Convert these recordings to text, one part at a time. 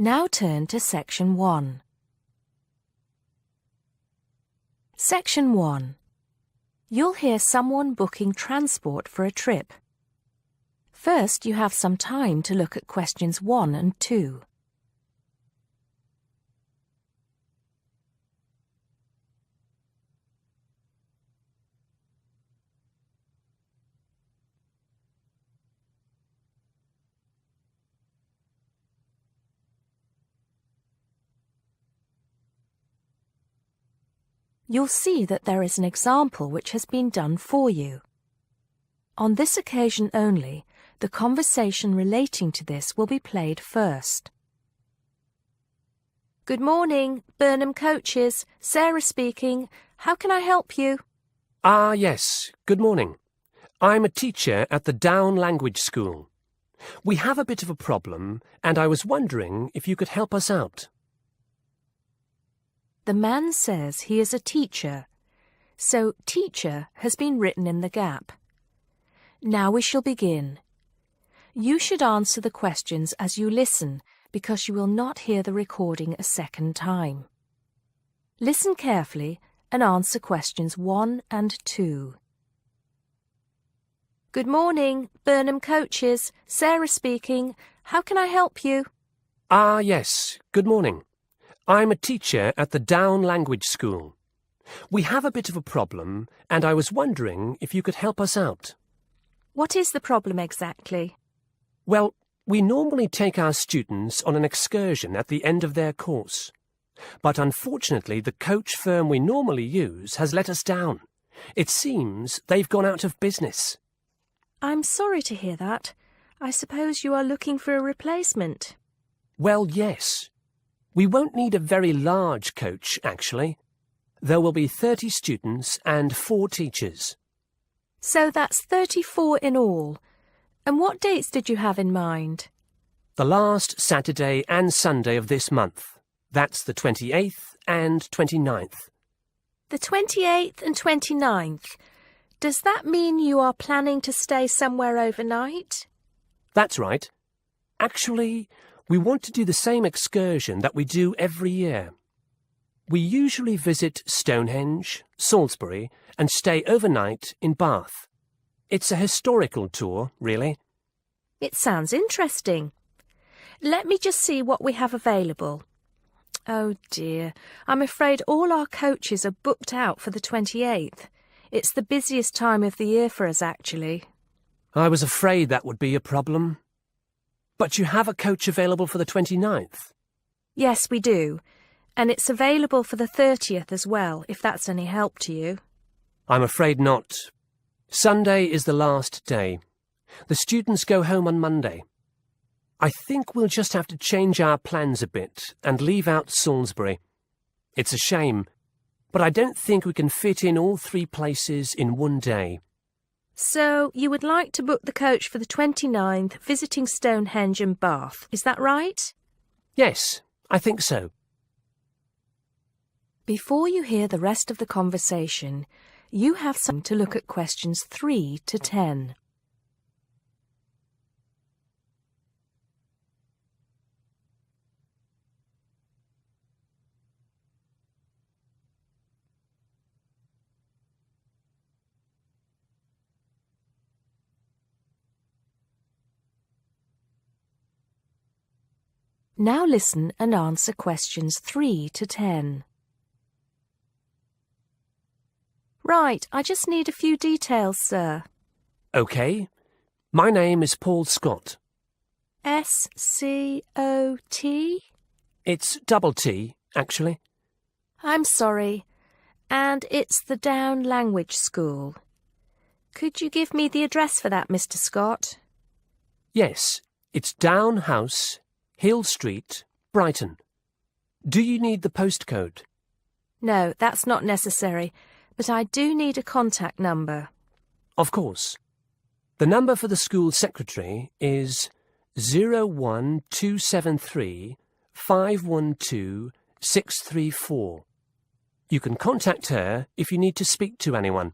Now turn to Section 1. Section 1. You'll hear someone booking transport for a trip. First, you have some time to look at questions 1 and 2. You'll see that there is an example which has been done for you. On this occasion only, the conversation relating to this will be played first. Good morning, Burnham Coaches. Sarah speaking. How can I help you? Yes. Good morning. I'm a teacher at the Down Language School. We have a bit of a problem, and I was wondering if you could help us out. The man says he is a teacher, so teacher has been written in the gap. Now we shall begin. You should answer the questions as you listen, because you will not hear the recording a second time. Listen carefully and answer questions 1 and 2. Good morning, Burnham Coaches. Sarah speaking. How can I help you? Yes. Good morning. I'm a teacher at the Down Language School. We have a bit of a problem, and I was wondering if you could help us out. What is the problem exactly? Well, we normally take our students on an excursion at the end of their course. But unfortunately, the coach firm we normally use has let us down. It seems they've gone out of business. I'm sorry to hear that. I suppose you are looking for a replacement. Well, yes. We won't need a very large coach, actually. There will be 30 students and 4 teachers. So that's 34 in all. And what dates did you have in mind? The last Saturday and Sunday of this month. That's the 28th and 29th. The 28th and 29th. Does that mean you are planning to stay somewhere overnight? That's right. Actually, we want to do the same excursion that we do every year. We usually visit Stonehenge, Salisbury, and stay overnight in Bath. It's a historical tour, really. It sounds interesting. Let me just see what we have available. Oh dear, I'm afraid all our coaches are booked out for the 28th. It's the busiest time of the year for us, actually. I was afraid that would be a problem. But you have a coach available for the 29th? Yes, we do. And it's available for the 30th as well, if that's any help to you. I'm afraid not. Sunday is the last day. The students go home on Monday. I think we'll just have to change our plans a bit and leave out Salisbury. It's a shame, but I don't think we can fit in all 3 places in one day. So, you would like to book the coach for the 29th, visiting Stonehenge and Bath, is that right? Yes, I think so. Before you hear the rest of the conversation, you have some to look at questions 3 to 10. Now listen and answer questions 3 to 10. Right, I just need a few details, sir. OK. My name is Paul Scott. S-C-O-T? It's double T, actually. I'm sorry. And it's the Down Language School. Could you give me the address for that, Mr. Scott? Yes, it's Down House, Hill Street, Brighton. Do you need the postcode? No, that's not necessary, but I do need a contact number. Of course. The number for the school secretary is 01273 512 634. You can contact her if you need to speak to anyone.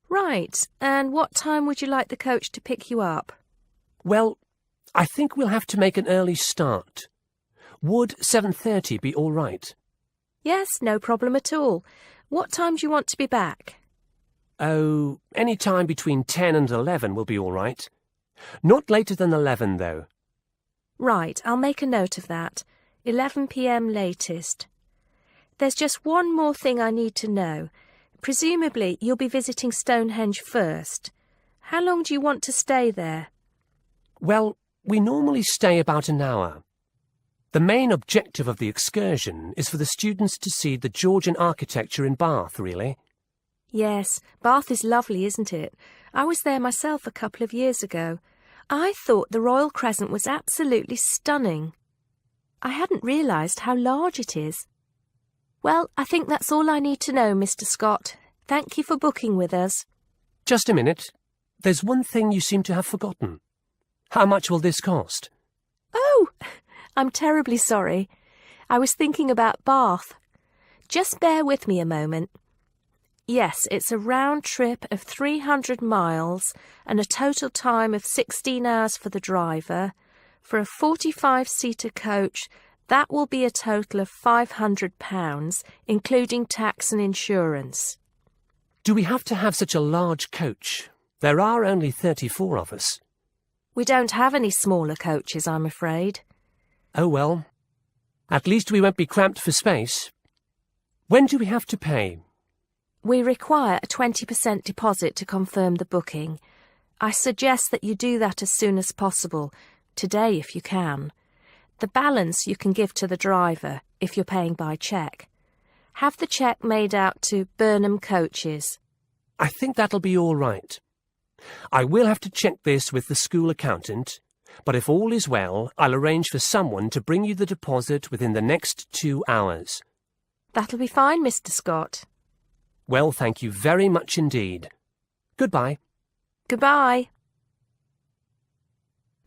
Right, and what time would you like the coach to pick you up? Well, I think we'll have to make an early start. Would 7:30 be all right? Yes, no problem at all. What time do you want to be back? Oh, any time between 10 and 11 will be all right. Not later than 11, though. Right, I'll make a note of that. 11 p.m. latest. There's just one more thing I need to know. Presumably you'll be visiting Stonehenge first. How long do you want to stay there? Well, we normally stay about an hour. The main objective of the excursion is for the students to see the Georgian architecture in Bath, really. Yes, Bath is lovely, isn't it? I was there myself a couple of years ago. I thought the Royal Crescent was absolutely stunning. I hadn't realised how large it is. Well, I think that's all I need to know, Mr. Scott. Thank you for booking with us. Just a minute. There's one thing you seem to have forgotten. How much will this cost? Oh, I'm terribly sorry. I was thinking about Bath. Just bear with me a moment. Yes, it's a round trip of 300 miles and a total time of 16 hours for the driver. For a 45-seater coach, that will be a total of £500, including tax and insurance. Do we have to have such a large coach? There are only 34 of us. We don't have any smaller coaches, I'm afraid. Oh well. At least we won't be cramped for space. When do we have to pay? We require a 20% deposit to confirm the booking. I suggest that you do that as soon as possible, today if you can. The balance you can give to the driver if you're paying by cheque. Have the cheque made out to Burnham Coaches. I think that'll be all right. I will have to check this with the school accountant, but if all is well, I'll arrange for someone to bring you the deposit within the next 2 hours. That'll be fine, Mr. Scott. Well, thank you very much indeed. Goodbye. Goodbye.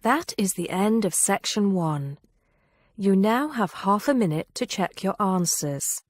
That is the end of section 1. You now have half a minute to check your answers.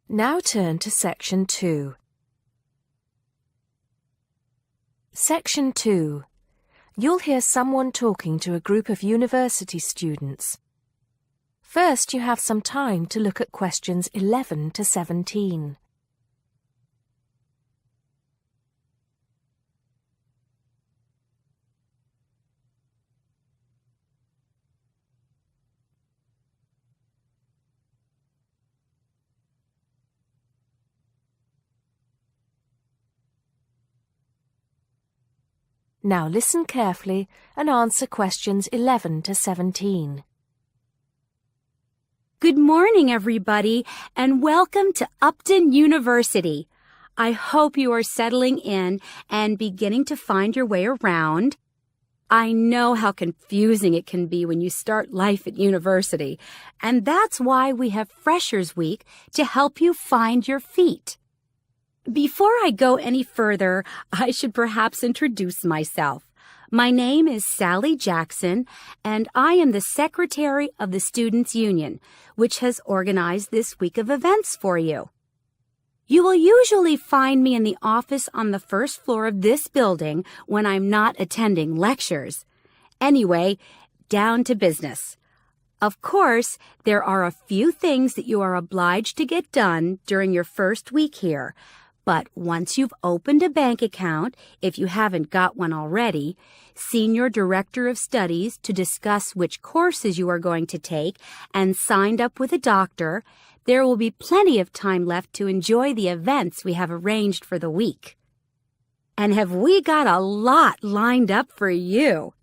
Now turn to Section 2. Section 2. You'll hear someone talking to a group of university students. First, you have some time to look at questions 11 to 17. Now listen carefully and answer questions 11 to 17. Good morning, everybody, and welcome to Upton University. I hope you are settling in and beginning to find your way around. I know how confusing it can be when you start life at university, and that's why we have Freshers Week to help you find your feet. Before I go any further, I should perhaps introduce myself. My name is Sally Jackson, and I am the Secretary of the Students' Union, which has organized this week of events for you. You will usually find me in the office on the first floor of this building when I'm not attending lectures. Anyway, down to business. Of course, there are a few things that you are obliged to get done during your first week here. But once you've opened a bank account, if you haven't got one already, seen your director of studies to discuss which courses you are going to take, and signed up with a doctor, there will be plenty of time left to enjoy the events we have arranged for the week. And have we got a lot lined up for you?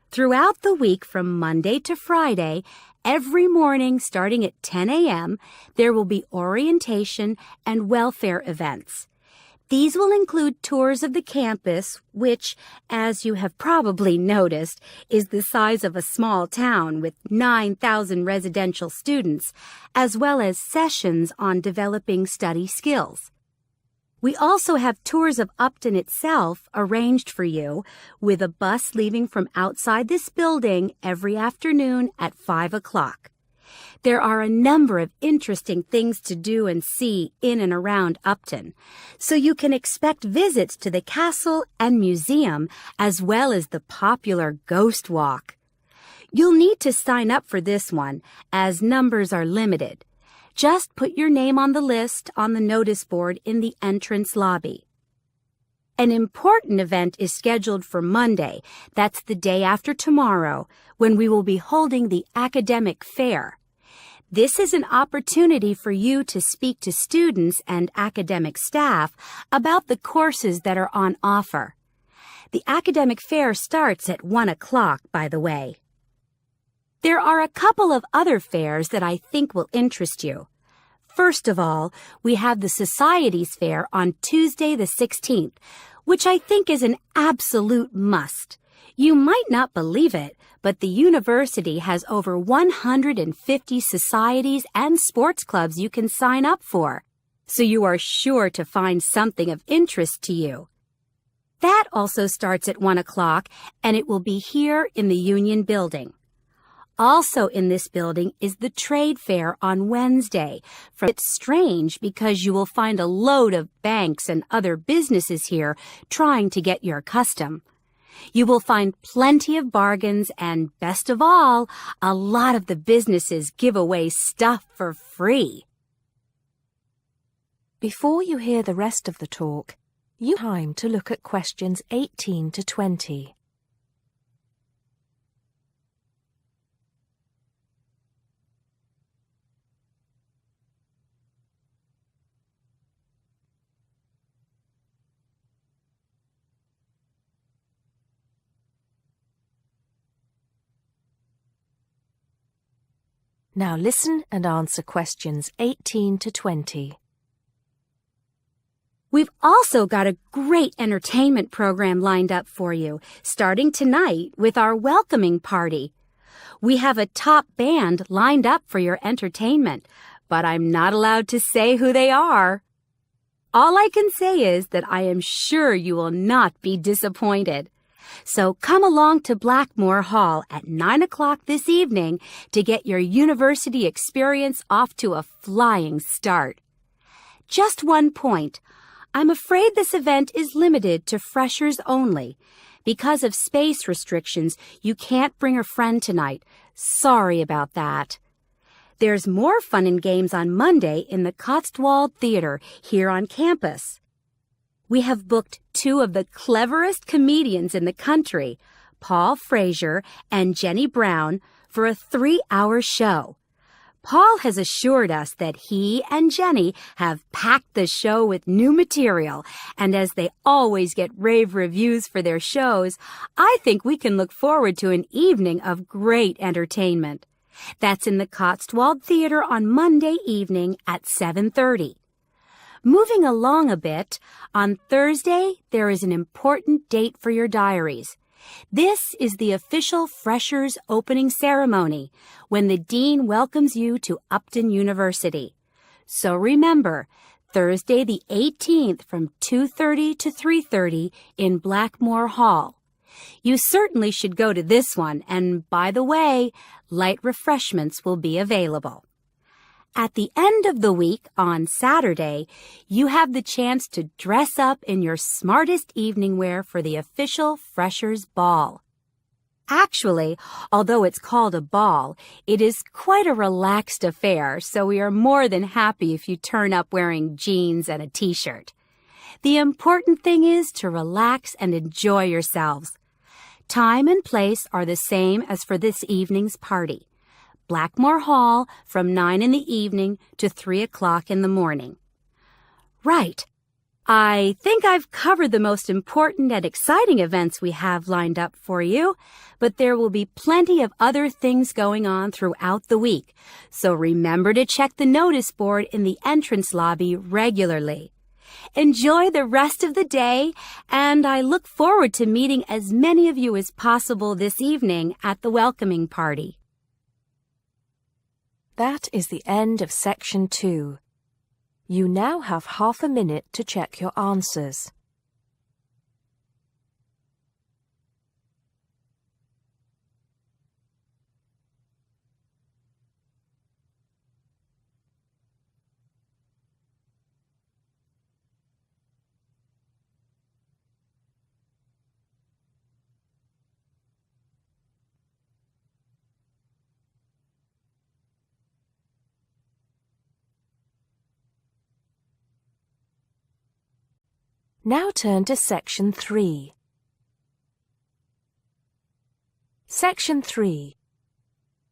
Throughout the week from Monday to Friday, every morning starting at 10 a.m., there will be orientation and welfare events. These will include tours of the campus, which, as you have probably noticed, is the size of a small town with 9,000 residential students, as well as sessions on developing study skills. We also have tours of Upton itself arranged for you, with a bus leaving from outside this building every afternoon at 5 o'clock. There are a number of interesting things to do and see in and around Upton, so you can expect visits to the castle and museum as well as the popular Ghost Walk. You'll need to sign up for this one, as numbers are limited. Just put your name on the list on the notice board in the entrance lobby. An important event is scheduled for Monday, that's the day after tomorrow, when we will be holding the academic fair. This is an opportunity for you to speak to students and academic staff about the courses that are on offer. The academic fair starts at 1 o'clock, by the way. There are a couple of other fairs that I think will interest you. First of all, we have the Societies Fair on Tuesday the 16th, which I think is an absolute must. You might not believe it, but the university has over 150 societies and sports clubs you can sign up for, so you are sure to find something of interest to you. That also starts at 1 o'clock, and it will be here in the Union Building. Also in this building is the Trade Fair on Wednesday. It's strange because you will find a load of banks and other businesses here trying to get your custom. You will find plenty of bargains and, best of all, a lot of the businesses give away stuff for free. Before you hear the rest of the talk, you have time to look at questions 18 to 20. Now listen and answer questions 18 to 20. We've also got a great entertainment program lined up for you, starting tonight with our welcoming party. We have a top band lined up for your entertainment, but I'm not allowed to say who they are. All I can say is that I am sure you will not be disappointed. So come along to Blackmore Hall at 9 o'clock this evening to get your university experience off to a flying start. Just one point. I'm afraid this event is limited to freshers only. Because of space restrictions, you can't bring a friend tonight. Sorry about that. There's more fun and games on Monday in the Cotswold Theater here on campus. We have booked two of the cleverest comedians in the country, Paul Frazier and Jenny Brown, for a 3-hour show. Paul has assured us that he and Jenny have packed the show with new material, and as they always get rave reviews for their shows, I think we can look forward to an evening of great entertainment. That's in the Cotswold Theater on Monday evening at 7:30. Moving along a bit, on Thursday there is an important date for your diaries. This is the official Freshers Opening Ceremony, when the Dean welcomes you to Upton University. So remember, Thursday the 18th from 2:30 to 3:30 in Blackmore Hall. You certainly should go to this one, and by the way, light refreshments will be available. At the end of the week, on Saturday, you have the chance to dress up in your smartest evening wear for the official Freshers' Ball. Actually, although it's called a ball, it is quite a relaxed affair, so we are more than happy if you turn up wearing jeans and a t-shirt. The important thing is to relax and enjoy yourselves. Time and place are the same as for this evening's party. Blackmore Hall from 9 in the evening to 3 o'clock in the morning. Right. I think I've covered the most important and exciting events we have lined up for you, but there will be plenty of other things going on throughout the week, so remember to check the notice board in the entrance lobby regularly. Enjoy the rest of the day, and I look forward to meeting as many of you as possible this evening at the welcoming party. That is the end of section 2. You now have half a minute to check your answers. Now turn to section 3. Section 3.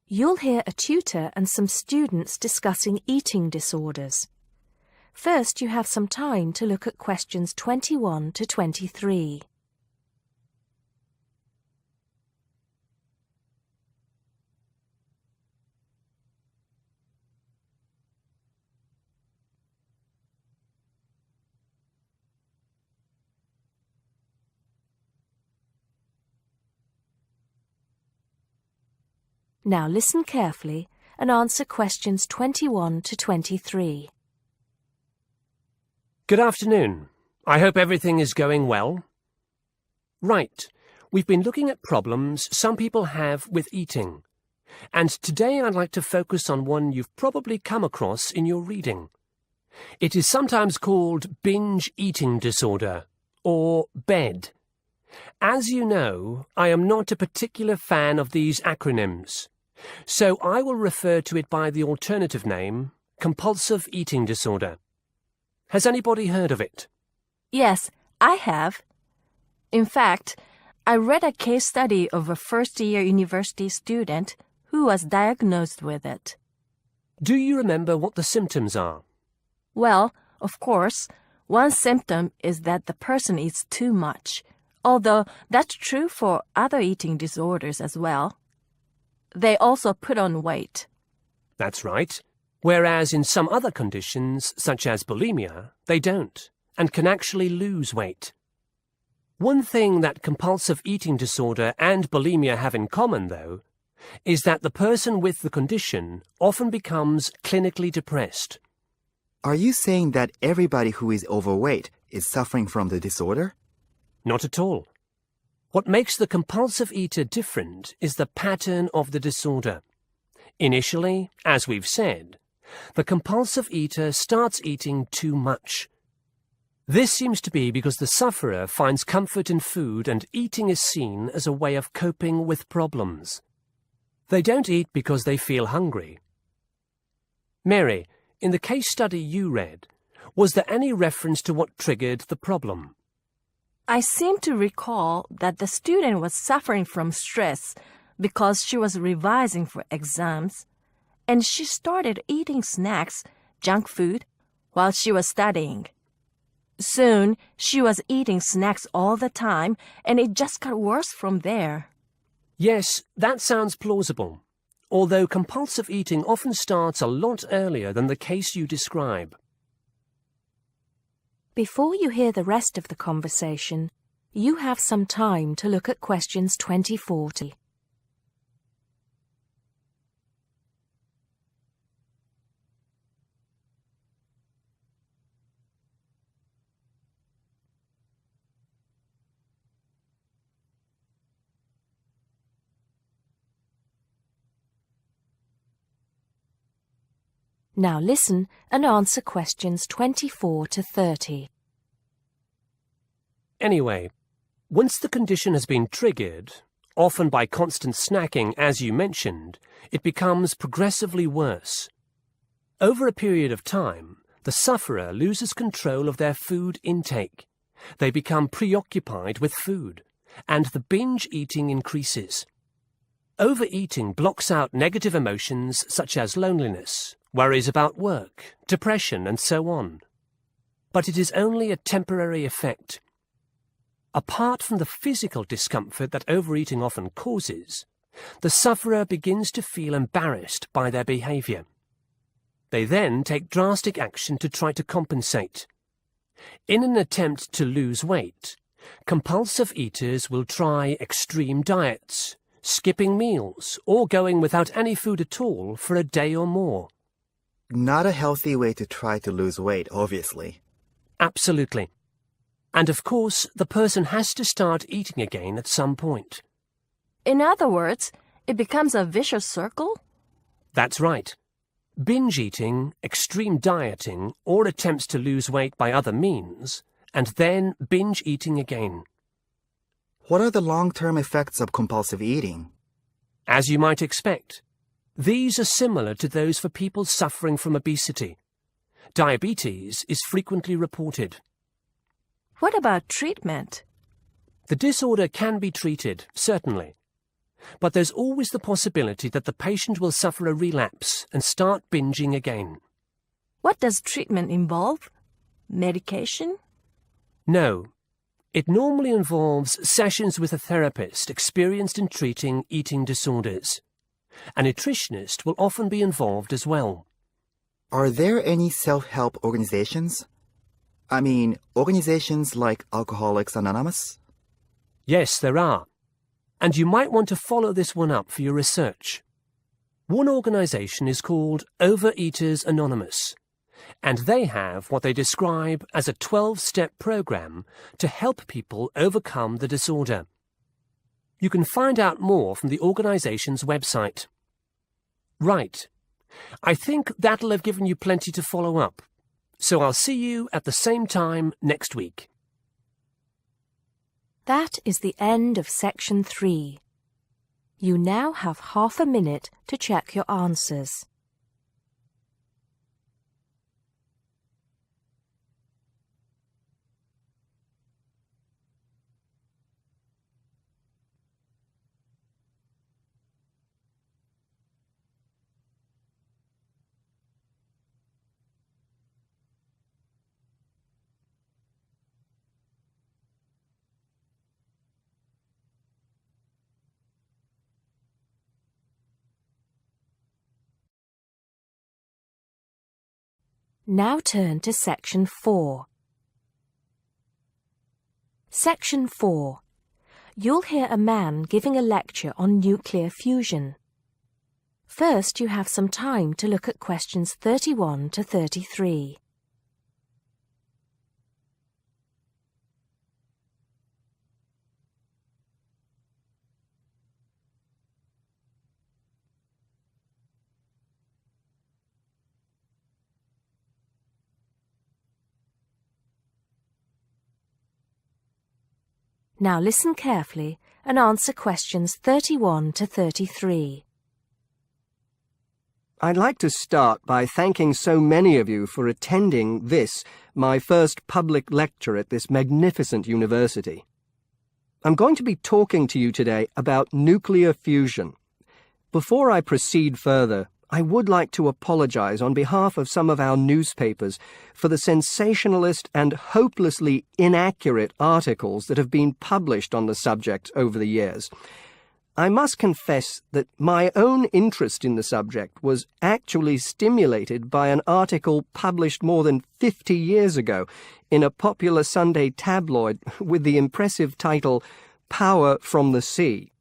You'll hear a tutor and some students discussing eating disorders. First, you have some time to look at questions 21 to 23. Now listen carefully and answer questions 21 to 23. Good afternoon. I hope everything is going well. Right, we've been looking at problems some people have with eating. And today I'd like to focus on one you've probably come across in your reading. It is sometimes called binge eating disorder, or BED. As you know, I am not a particular fan of these acronyms, so I will refer to it by the alternative name, compulsive eating disorder. Has anybody heard of it? Yes, I have. In fact, I read a case study of a first-year university student who was diagnosed with it. Do you remember what the symptoms are? Well, of course, one symptom is that the person eats too much, although that's true for other eating disorders as well. They also put on weight. That's right. Whereas in some other conditions, such as bulimia, they don't, and can actually lose weight. One thing that compulsive eating disorder and bulimia have in common, though, is that the person with the condition often becomes clinically depressed. Are you saying that everybody who is overweight is suffering from the disorder? Not at all. What makes the compulsive eater different is the pattern of the disorder. Initially, as we've said, the compulsive eater starts eating too much. This seems to be because the sufferer finds comfort in food and eating is seen as a way of coping with problems. They don't eat because they feel hungry. Mary, in the case study you read, was there any reference to what triggered the problem? I seem to recall that the student was suffering from stress because she was revising for exams, and she started eating snacks, junk food, while she was studying. Soon, she was eating snacks all the time, and it just got worse from there. Yes, that sounds plausible, although compulsive eating often starts a lot earlier than the case you describe. Before you hear the rest of the conversation, you have some time to look at questions 24 to 40. Now listen and answer questions 24 to 30. Anyway, once the condition has been triggered, often by constant snacking as you mentioned, it becomes progressively worse. Over a period of time, the sufferer loses control of their food intake. They become preoccupied with food, and the binge eating increases. Overeating blocks out negative emotions such as loneliness, worries about work, depression, and so on. But it is only a temporary effect. Apart from the physical discomfort that overeating often causes, the sufferer begins to feel embarrassed by their behavior. They then take drastic action to try to compensate. In an attempt to lose weight, compulsive eaters will try extreme diets, skipping meals, or going without any food at all for a day or more. Not a healthy way to try to lose weight, obviously. Absolutely. And of course, the person has to start eating again at some point. In other words, it becomes a vicious circle? That's right. Binge eating, extreme dieting, or attempts to lose weight by other means, and then binge eating again. What are the long-term effects of compulsive eating? As you might expect, these are similar to those for people suffering from obesity. Diabetes is frequently reported. What about treatment? The disorder can be treated, certainly. But there's always the possibility that the patient will suffer a relapse and start binging again. What does treatment involve? Medication? No. It normally involves sessions with a therapist experienced in treating eating disorders. A nutritionist will often be involved as well. Are there any self-help organizations? I mean, organizations like Alcoholics Anonymous? Yes, there are. And you might want to follow this one up for your research. One organization is called Overeaters Anonymous, and they have what they describe as a 12-step program to help people overcome the disorder. You can find out more from the organization's website. Right. I think that'll have given you plenty to follow up. So I'll see you at the same time next week. That is the end of section 3. You now have half a minute to check your answers. Now turn to Section 4. Section 4. You'll hear a man giving a lecture on nuclear fusion. First, you have some time to look at questions 31 to 33. Now listen carefully and answer questions 31 to 33. I'd like to start by thanking so many of you for attending this, my first public lecture at this magnificent university. I'm going to be talking to you today about nuclear fusion. Before I proceed further, I would like to apologize on behalf of some of our newspapers for the sensationalist and hopelessly inaccurate articles that have been published on the subject over the years. I must confess that my own interest in the subject was actually stimulated by an article published more than 50 years ago in a popular Sunday tabloid with the impressive title, Power from the Sea.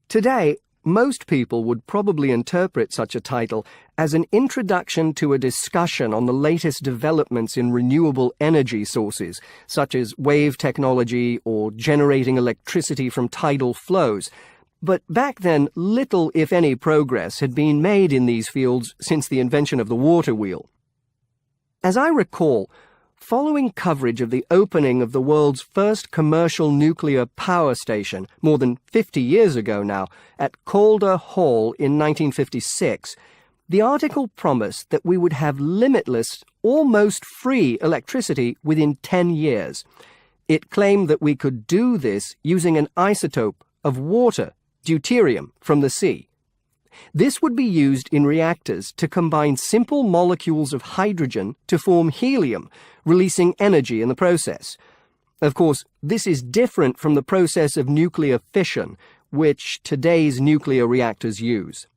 Today, most people would probably interpret such a title as an introduction to a discussion on the latest developments in renewable energy sources, such as wave technology or generating electricity from tidal flows. But back then, little, if any, progress had been made in these fields since the invention of the water wheel. As I recall, following coverage of the opening of the world's first commercial nuclear power station, more than 50 years ago now, at Calder Hall in 1956, the article promised that we would have limitless, almost free electricity within 10 years. It claimed that we could do this using an isotope of water, deuterium, from the sea. This would be used in reactors to combine simple molecules of hydrogen to form helium, releasing energy in the process. Of course, this is different from the process of nuclear fission, which today's nuclear reactors use.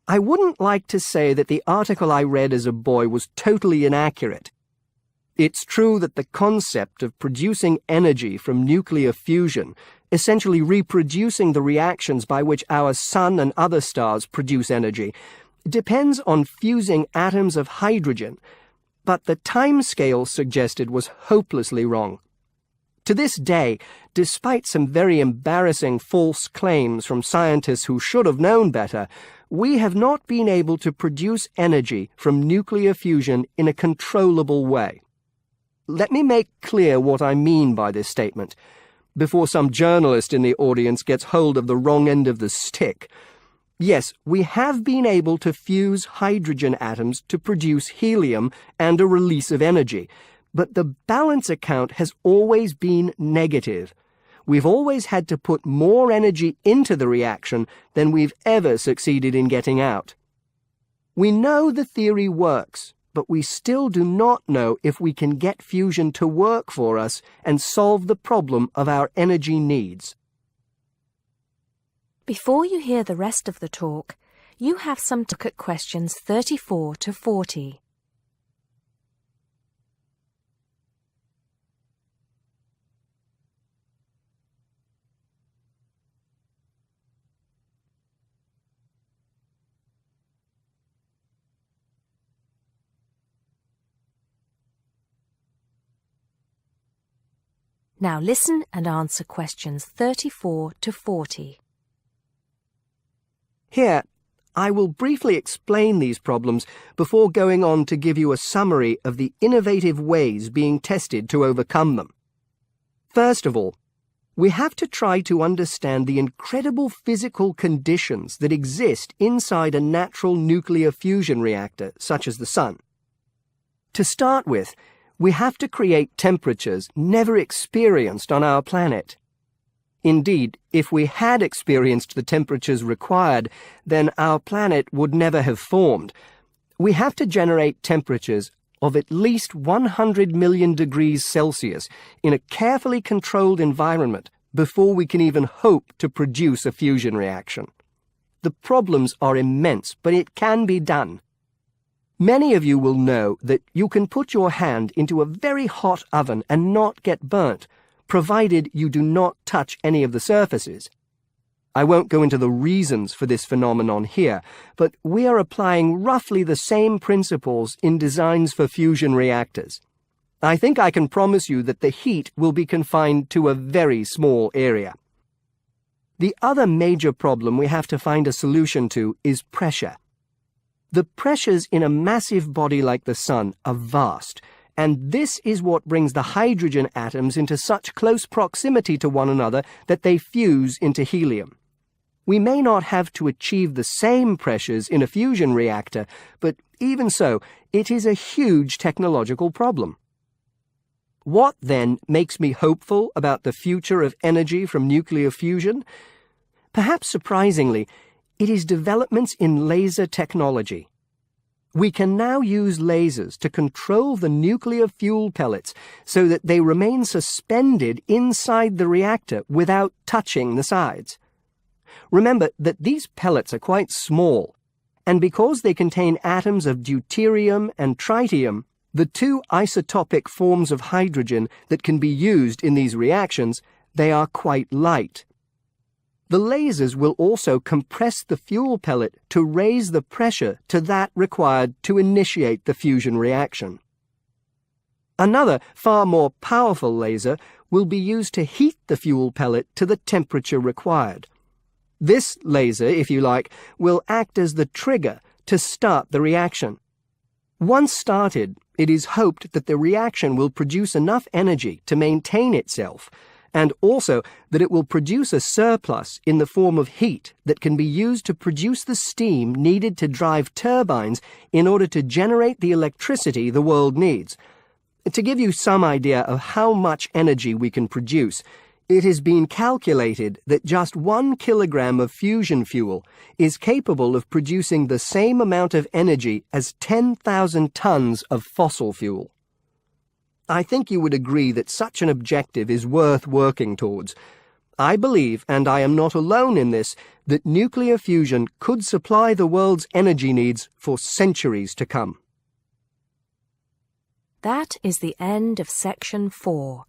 I wouldn't like to say that the article I read as a boy was totally inaccurate. It's true that the concept of producing energy from nuclear fusion, essentially reproducing the reactions by which our Sun and other stars produce energy, depends on fusing atoms of hydrogen, but the timescale suggested was hopelessly wrong. To this day, despite some very embarrassing false claims from scientists who should have known better, we have not been able to produce energy from nuclear fusion in a controllable way. Let me make clear what I mean by this statement, before some journalist in the audience gets hold of the wrong end of the stick. Yes, we have been able to fuse hydrogen atoms to produce helium and a release of energy, but the balance account has always been negative. We've always had to put more energy into the reaction than we've ever succeeded in getting out. We know the theory works, but we still do not know if we can get fusion to work for us and solve the problem of our energy needs. Before you hear the rest of the talk, you have some to look at questions 34 to 40. Now listen and answer questions 34 to 40. Here, I will briefly explain these problems before going on to give you a summary of the innovative ways being tested to overcome them. First of all, we have to try to understand the incredible physical conditions that exist inside a natural nuclear fusion reactor, such as the Sun. To start with, we have to create temperatures never experienced on our planet. Indeed, if we had experienced the temperatures required, then our planet would never have formed. We have to generate temperatures of at least 100 million degrees Celsius in a carefully controlled environment before we can even hope to produce a fusion reaction. The problems are immense, but it can be done. Many of you will know that you can put your hand into a very hot oven and not get burnt, provided you do not touch any of the surfaces. I won't go into the reasons for this phenomenon here, but we are applying roughly the same principles in designs for fusion reactors. I think I can promise you that the heat will be confined to a very small area. The other major problem we have to find a solution to is pressure. The pressures in a massive body like the Sun are vast, and this is what brings the hydrogen atoms into such close proximity to one another that they fuse into helium. We may not have to achieve the same pressures in a fusion reactor, but even so, it is a huge technological problem. What, then, makes me hopeful about the future of energy from nuclear fusion? Perhaps surprisingly, it is developments in laser technology. We can now use lasers to control the nuclear fuel pellets so that they remain suspended inside the reactor without touching the sides. Remember that these pellets are quite small, and because they contain atoms of deuterium and tritium, the two isotopic forms of hydrogen that can be used in these reactions, they are quite light. The lasers will also compress the fuel pellet to raise the pressure to that required to initiate the fusion reaction. Another, far more powerful laser will be used to heat the fuel pellet to the temperature required. This laser, if you like, will act as the trigger to start the reaction. Once started, it is hoped that the reaction will produce enough energy to maintain itself, and also that it will produce a surplus in the form of heat that can be used to produce the steam needed to drive turbines in order to generate the electricity the world needs. To give you some idea of how much energy we can produce, it has been calculated that just 1 kilogram of fusion fuel is capable of producing the same amount of energy as 10,000 tons of fossil fuel. I think you would agree that such an objective is worth working towards. I believe, and I am not alone in this, that nuclear fusion could supply the world's energy needs for centuries to come. That is the end of section 4.